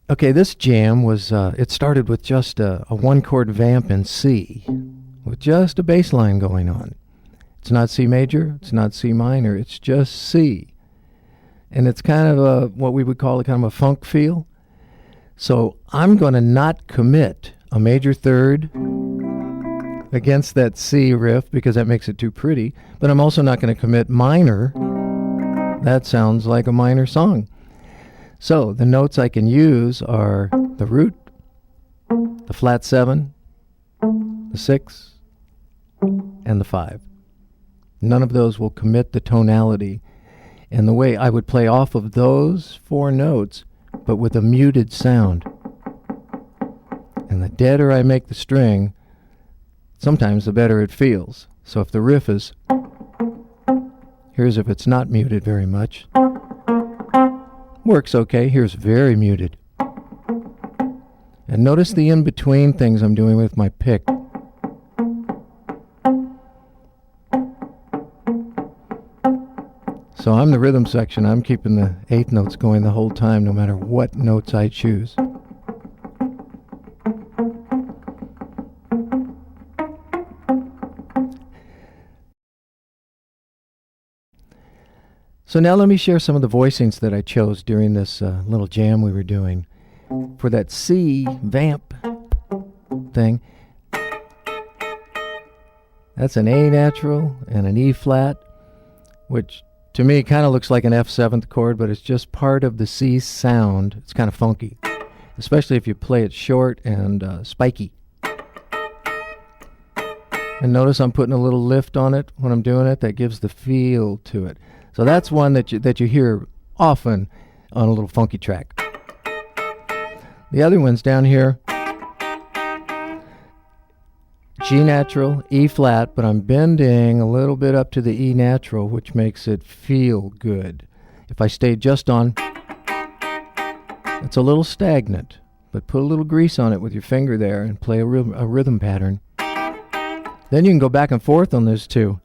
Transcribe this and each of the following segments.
Okay, this jam was, it started with just a one chord vamp in C, with just a bass line going on. It's not C major, it's not C minor, it's just C. And it's kind of what we would call a kind of a funk feel. So I'm going to not commit a major third against that C riff because that makes it too pretty, but I'm also not going to commit minor. That sounds like a minor song. So the notes I can use are the root, the flat 7, the 6, and the 5. None of those will commit the tonality. And the way I would play off of those 4 notes, but with a muted sound. And the deader I make the string, sometimes the better it feels. So if the riff is, here's if it's not muted very much. Works okay. Here's very muted. And notice the in-between things I'm doing with my pick. So I'm the rhythm section. I'm keeping the 8th notes going the whole time, no matter what notes I choose. So now let me share some of the voicings that I chose during this little jam we were doing. For that C vamp thing, that's an A natural and an E flat, which to me kind of looks like an F7th chord, but it's just part of the C sound. It's kind of funky, especially if you play it short and spiky. And notice I'm putting a little lift on it when I'm doing it. That gives the feel to it. So that's one that you hear often on a little funky track. The other one's down here, G natural, E flat, but I'm bending a little bit up to the E natural, which makes it feel good. If I stay just on, it's a little stagnant, but put a little grease on it with your finger there and play a rhythm pattern. Then you can go back and forth on those two.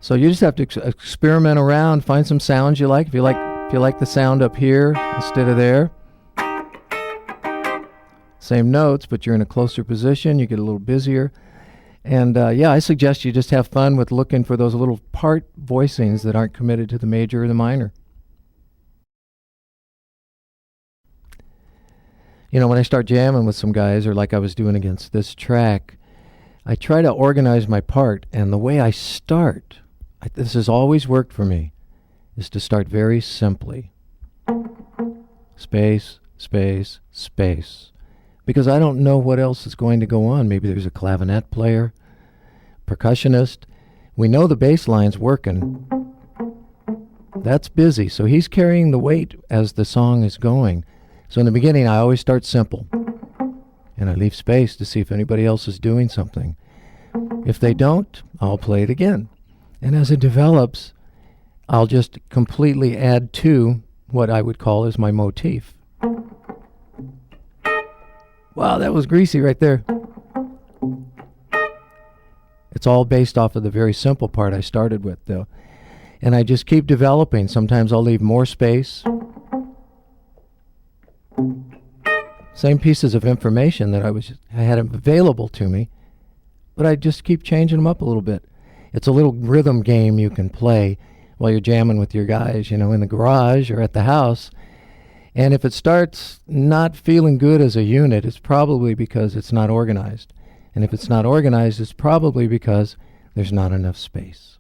So you just have to experiment around, find some sounds you like. If you like the sound up here instead of there, same notes, but you're in a closer position. You get a little busier, and I suggest you just have fun with looking for those little part voicings that aren't committed to the major or the minor. You know, when I start jamming with some guys, or like I was doing against this track, I try to organize my part, and the way I start, this has always worked for me, is to start very simply. Space, space, space. Because I don't know what else is going to go on. Maybe there's a clavinet player, percussionist. We know the bass line's working. That's busy, so he's carrying the weight as the song is going. So in the beginning, I always start simple. And I leave space to see if anybody else is doing something. If they don't, I'll play it again. And as it develops, I'll just completely add to what I would call as my motif. Wow, that was greasy right there. It's all based off of the very simple part I started with, though. And I just keep developing. Sometimes I'll leave more space. Same pieces of information that I had available to me, but I just keep changing them up a little bit. It's a little rhythm game you can play while you're jamming with your guys, you know, in the garage or at the house. And if it starts not feeling good as a unit, it's probably because it's not organized. And if it's not organized, it's probably because there's not enough space.